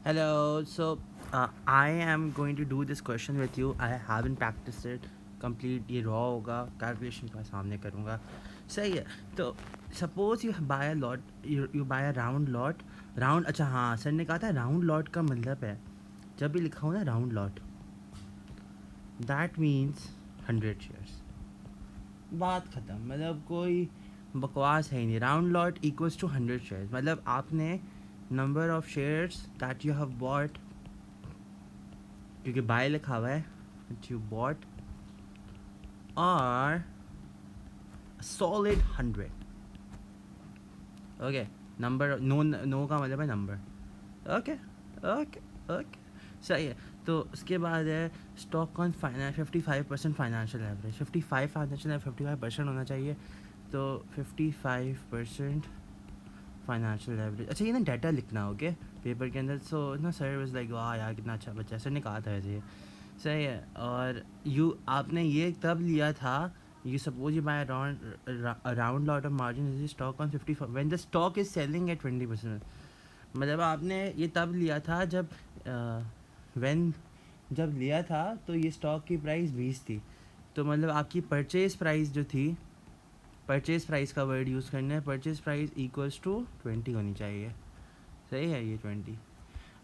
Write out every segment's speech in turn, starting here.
Hello. I am going to do this question with you. I haven't practiced it. Complete ये raw होगा. Calculation का सामने करूँगा. सही है. तो suppose you buy a lot. You buy a round lot. Round अच्छा हाँ सर ने कहा था round lot का मतलब है जब भी लिखा हो ना round lot. That means 100 shares. बात ख़त्म. मतलब कोई बकवास है ही नहीं. Round lot equals to 100 shares. मतलब आपने number of shares that you have bought, क्योंकि बाय लिखा हुआ है, which you bought are solid 100. Okay. Number no का मतलब है नंबर. ओके ओके ओके सही है. तो उसके बाद है stock on 55% financial average. 55 financial average 55% होना चाहिए. तो 55% फाइनेंशियल एवरेज. अच्छा ये ना डाटा लिखना हो के पेपर के अंदर. सो ना सर वाज लाइक वाह यार कितना अच्छा बच्चा. सर ने कहा था ऐसे. सही है. और आपने ये तब लिया था. You suppose you buy a round lot of margin is stock on 55 when the stock is selling at 20%. मतलब आपने ये तब लिया था जब जब लिया था तो ये स्टॉक की प्राइस 20 थी. तो मतलब आपकी परचेज प्राइस जो थी, परचेज प्राइस का वर्ड यूज़ करना है. परचेज प्राइस इक्वल्स टू 20 होनी चाहिए. सही है ये 20.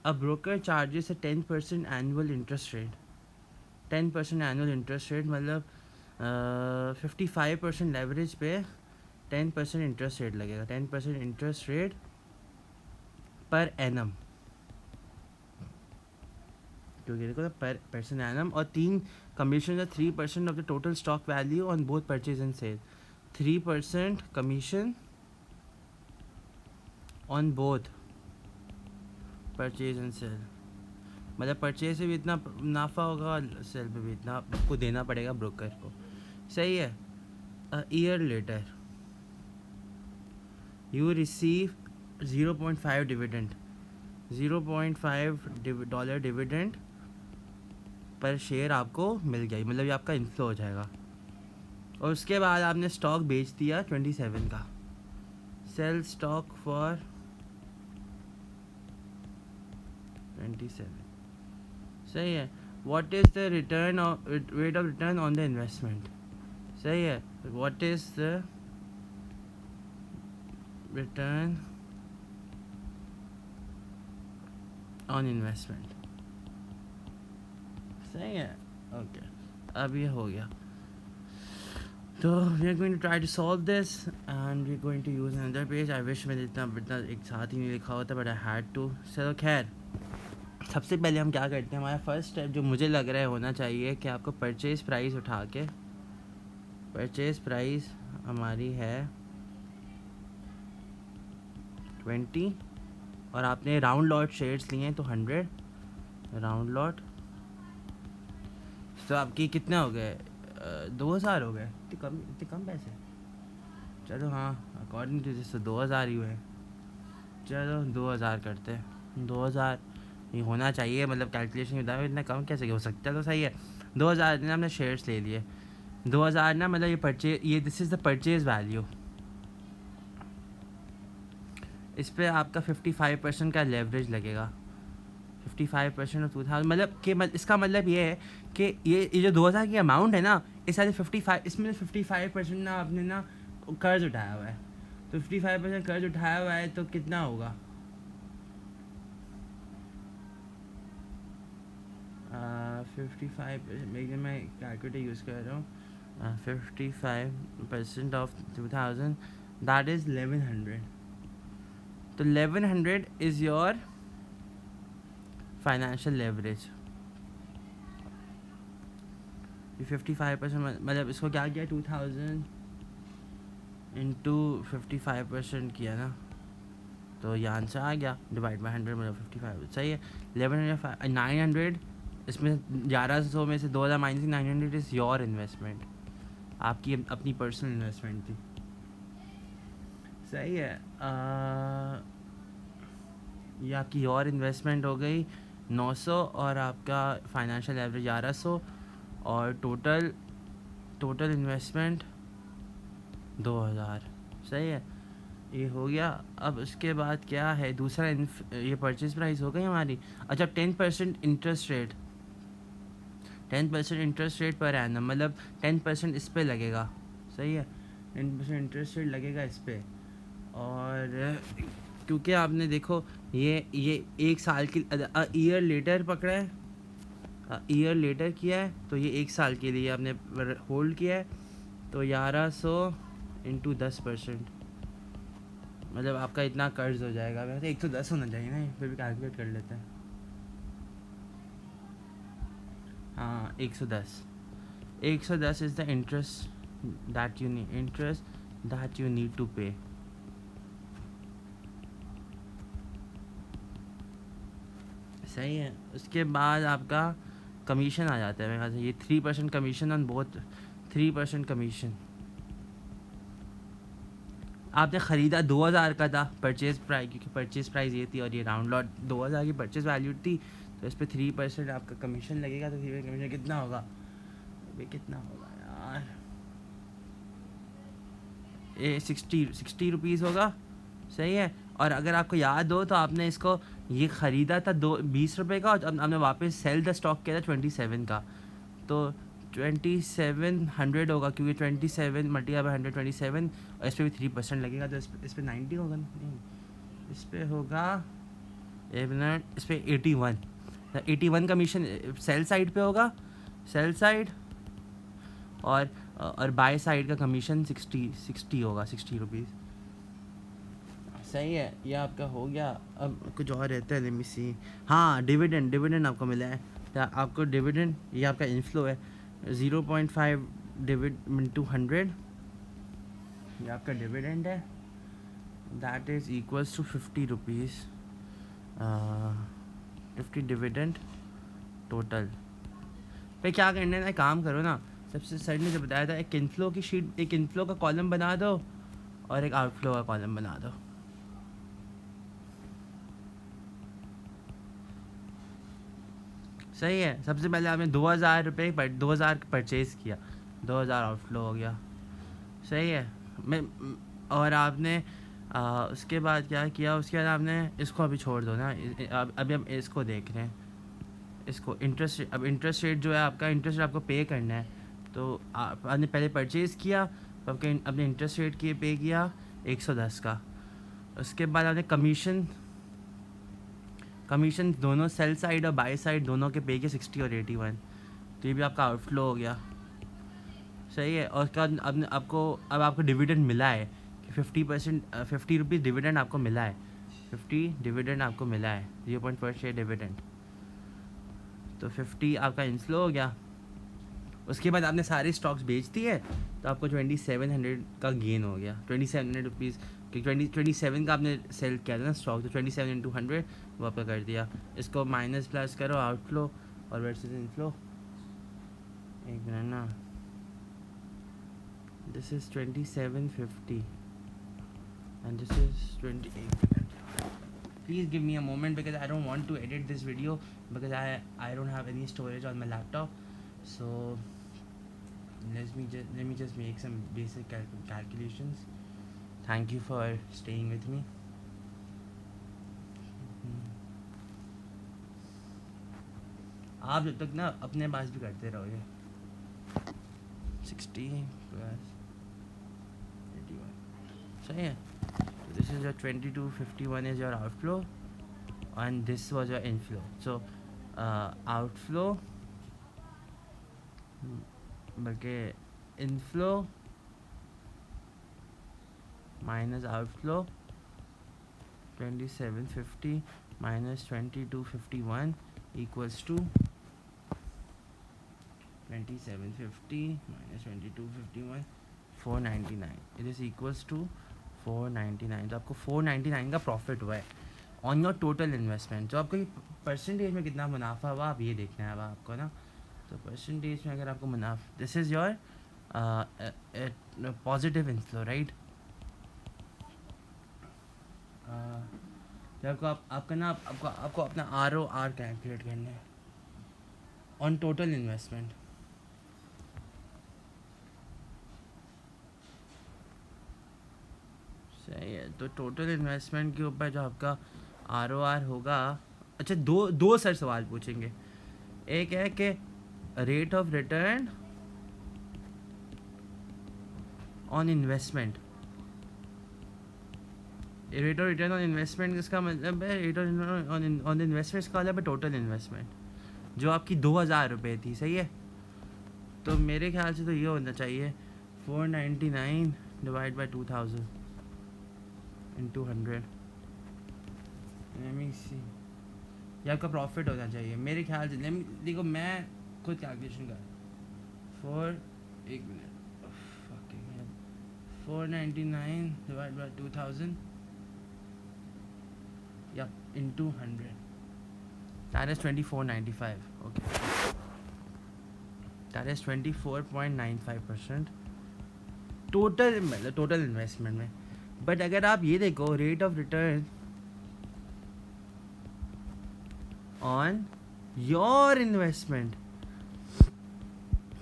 अब ब्रोकर चार्जेस है 10% annual interest rate. 10% annual interest rate मतलब 55% लेवरेज पे 10% इंटरेस्ट रेट लगेगा. 10% इंटरेस्ट रेट पर एनम, क्योंकि देखो पर पर्सन एनम. और 3 कमीशन है. 3% of the total stock value on both purchase and sale. 3% commission on both purchase and sale. मतलब purchase से भी इतना मुनाफा होगा, सेल पे भी इतना आपको देना पड़ेगा ब्रोकर को. सही है. Year later you receive 0.5 dividend. $0.5 dividend per share आपको मिल गया. मतलब ये आपका इन्फ्लो हो जाएगा. और उसके बाद आपने स्टॉक बेच दिया 27 का. Sell stock for 27. सही है. What is the return rate of return on the investment. सही है. What is the return on investment. सही है. ओके अब ये हो गया. तो we are going to try to solve this and we are going to use another page. I wish मैंने इतना एक साथ ही नहीं लिखा होता बट आई हैड टू. चलो खैर, सबसे पहले हम क्या करते हैं. हमारा फर्स्ट स्टेप जो मुझे लग रहा है होना चाहिए कि आपको परचेज प्राइस उठा के, परचेज प्राइस हमारी है 20 और आपने राउंड लॉट शेयर्स लिए हैं तो 100 राउंड लॉट. तो आपकी कितने हो गए? 2000 हो गए. इतने कम पैसे. चलो हाँ अकॉर्डिंग टू दिस तो 2000 ही हुए. चलो 2000 करते हैं. 2000 ये होना चाहिए. मतलब कैलकुलेशन के बताओ इतना कम कैसे हो सकता है. तो सही है. 2000 ने हमने शेयर्स ले लिए. 2000 ना मतलब ये this is the purchase value. इस पर आपका 55% का लेवरेज लगेगा. 55% ऑफ 2000 मतलब कि इसका मतलब ये है कि ये जो 2000 की अमाउंट है ना, इस सारे 55 इसमें 55% ना आपने ना कर्ज उठाया हुआ है. तो 55% कर्ज उठाया हुआ है तो कितना होगा? 55 मैं कैलकुलेटर यूज़ कर रहा हूँ. 55% ऑफ 2000 दैट इज़ 1100. तो 1100 इज़ योर फाइनेंशियल लेवरेज. 55% मतलब इसको क्या किया 2000 इंटू 55% किया ना तो ये आंसर आ गया. डिवाइड बाई 100 मतलब 55. सही है. 1100 900 इसमें 1100 में से 2000 माइनस 900 इज़ योर इन्वेस्टमेंट. आपकी अपनी पर्सनल इन्वेस्टमेंट थी. सही है. ये आपकी और इन्वेस्टमेंट हो गई 900 और आपका फाइनेंशियल एवरेज 1100 और टोटल इन्वेस्टमेंट 2000. सही है. ये हो गया। अब उसके बाद क्या है दूसरा ये परचेज प्राइस हो गई हमारी। अच्छा 10% interest rate, 10% interest rate per annum, मतलब 10% इस पे लगेगा, सही है, 10% इंटरेस्ट रेट लगेगा इस पे। और क्योंकि आपने देखो ये एक साल की ईयर लेटर पकड़ा है, ईयर लेटर किया है, तो ये एक साल के लिए आपने होल्ड किया है, तो 1100 इंटू 10%, मतलब आपका इतना कर्ज हो जाएगा। वैसे 110 होना चाहिए ना, फिर भी कैलकुलेट कर लेते हैं। हाँ 110, 110 is the interest that you need to pay. सही है। उसके बाद आपका कमीशन आ जाता है मेरे ख्याल से, ये 3% कमीशन ऑन बोथ, 3% कमीशन। आपने ख़रीदा 2000 का था परचेज़ प्राइस, क्योंकि परचेज़ प्राइस ये थी और ये राउंड लॉट 2000 की परचेज़ वैल्यू थी, तो इस पर 3% आपका कमीशन लगेगा। तो 3% कमीशन कितना होगा, ये कितना होगा यार, ये 60 रुपीज़ होगा, सही है। और अगर आपको याद हो तो आपने इसको ये ख़रीदा था 20 रुपये का, और आपने वापस सेल द स्टॉक किया था 27 का, तो 2700 होगा, क्योंकि 27 मल्टीप्लाई बाई 127, और इस पर भी 3% लगेगा, तो इस पर 90 होगा नहीं, इस पर होगा एक मिनट, इस पर 81, 81 कमीशन सेल साइड पे होगा, सेल साइड, और बाय साइड का कमीशन 60 होगा, 60 रुपीज़। सही है, ये आपका हो गया। अब कुछ और रहता है, लेट मी सी। हाँ डिविडेंड आपको मिला है, या आपको डिविडेंड, ये आपका इनफ्लो है 0.5 डिविड इंटू 100, ये आपका डिविडेंड है, that is equals to 50 rupees, 50 dividend total. पे क्या करना है ना, काम करो ना, सबसे सर ने जो बताया था, एक इनफ्लो की शीट, एक इनफ्लो का कॉलम बना दो और एक आउटफ्लो का कॉलम बना दो। सही है। सबसे पहले आपने 2000 रुपये पर 2000 परचेज़ किया, 2000 आउटफ्लो हो गया, सही है। मैं और आपने उसके बाद क्या किया, उसके बाद आपने इसको अभी छोड़ दो ना, अभी हम इसको देख रहे हैं, इसको इंटरेस्ट। अब इंटरेस्ट रेट जो है आपका, इंटरेस्ट रेट आपको पे करना है, तो आपने पहले परचेज़ किया, तो आपके अपने इंटरेस्ट रेट के पे किया 110 का। उसके बाद आपने कमीशन दोनों सेल साइड और बाय साइड दोनों के पे के 60 और 81, तो ये भी आपका आउटफ्लो हो गया, सही है। और उसके बाद आपने अब आपको डिविडेंड मिला है कि 50%, 50 रुपीज़ डिविडेंड आपको मिला है, 50 डिविडेंड आपको मिला है, 0.1 शेयर डिविडेंड, तो 50 आपका इनफ्लो हो गया। उसके बाद आपने सारे स्टॉक्स बेच दिए, तो आपको 2700 का गेन हो गया, 2700 रुपीज़, क्योंकि 27 का आपने सेल किया था ना स्टॉक, तो 27 इंटू 100 वो आपका कर दिया। इसको माइनस प्लस करो, आउटफ्लो और वर्सेस इनफ्लो, एक मिनट ना, this is 2750 and this is 28 minutes. Please give me a moment because I don't want to edit this video because I don't have any storage on my laptop, so let me just make some basic calculations. Thank you for staying with me. आप जब तक ना अपने पास भी करते रहोगे, 60 plus 81, सही है। So this is your 2251 is your outflow and this was your inflow. So outflow बल्कि inflow minus outflow 2750 minus 2251 equals to 2750 minus 2251 499, it is equals to 499। तो आपको 499 का प्रॉफिट हुआ है ऑन योर टोटल इन्वेस्टमेंट। तो आपको परसेंटेज में कितना मुनाफा हुआ आप ये देखना है अब आपको ना, तो परसेंटेज में अगर आपको मुनाफा, this is your positive inflow right. तो आपका ना आपको अपना ROR कैलकुलेट करना है ऑन टोटल इन्वेस्टमेंट। सही है। तो टोटल इन्वेस्टमेंट के ऊपर जो आपका आर होगा, अच्छा दो दो सर सवाल पूछेंगे। एक है कि rate of return on investment, rate of return on investment इसका मतलब है, रेट ऑफ ऑन इन्वेस्टमेंट इसका मतलब है टोटल इन्वेस्टमेंट जो आपकी 2000 रुपये थी। सही है। तो मेरे ख्याल से तो ये होना चाहिए 499 डिवाइड बाई 2000 इंटू 100। ये आपका प्रॉफिट होना चाहिए मेरे ख्याल से। देखो मैं खुद कैलकुलेशन कर 499 डिवाइड बाई 2000 या into 100, that is 2495. Okay, that is 24.95% total investment में। बट अगर आप ये देखो rate of return on your investment,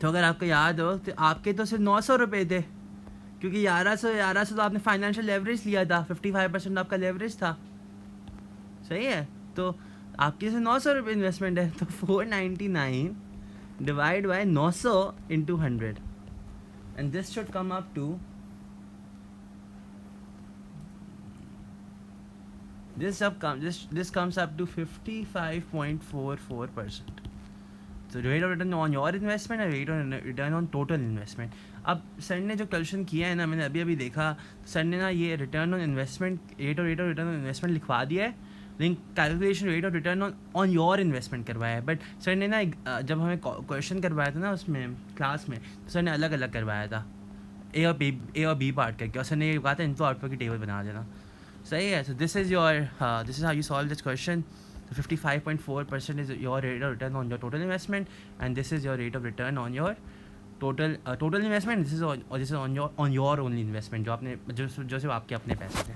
तो अगर आपको याद हो तो आपके तो सिर्फ 900 रुपये थे, क्योंकि 1100 तो आपने फाइनेंशियल लेवरेज लिया था, 55% आपका लेवरेज था। सही है। तो आपके से 900 रुपये इन्वेस्टमेंट है, तो 499 divide by 900 into 100 and this should come up to this comes up to 55.44%. So rate of return on your investment and rate of return on total investment. अब सर ने जो कैलकुलेशन किया है ना, मैंने अभी अभी देखा, सर ने ना ये return on investment, rate of return on investment लिखवा दिया है, लेकिन calculation rate of return on your investment करवाया है। बट सर ने ना जब हमें क्वेश्चन करवाया था ना उसमें क्लास में, तो सर ने अलग अलग करवाया था, ए और बी पार्ट करके, और सर ने ये कहा था इनको आउटपुट की टेबल बना देना। सही है। So this is how you solve this question. 55.4% is your rate of return on your total investment, and this is your rate of return on your total investment. This is on your only investment, जो आपने जो सिर्फ आपके अपने पैसे थे।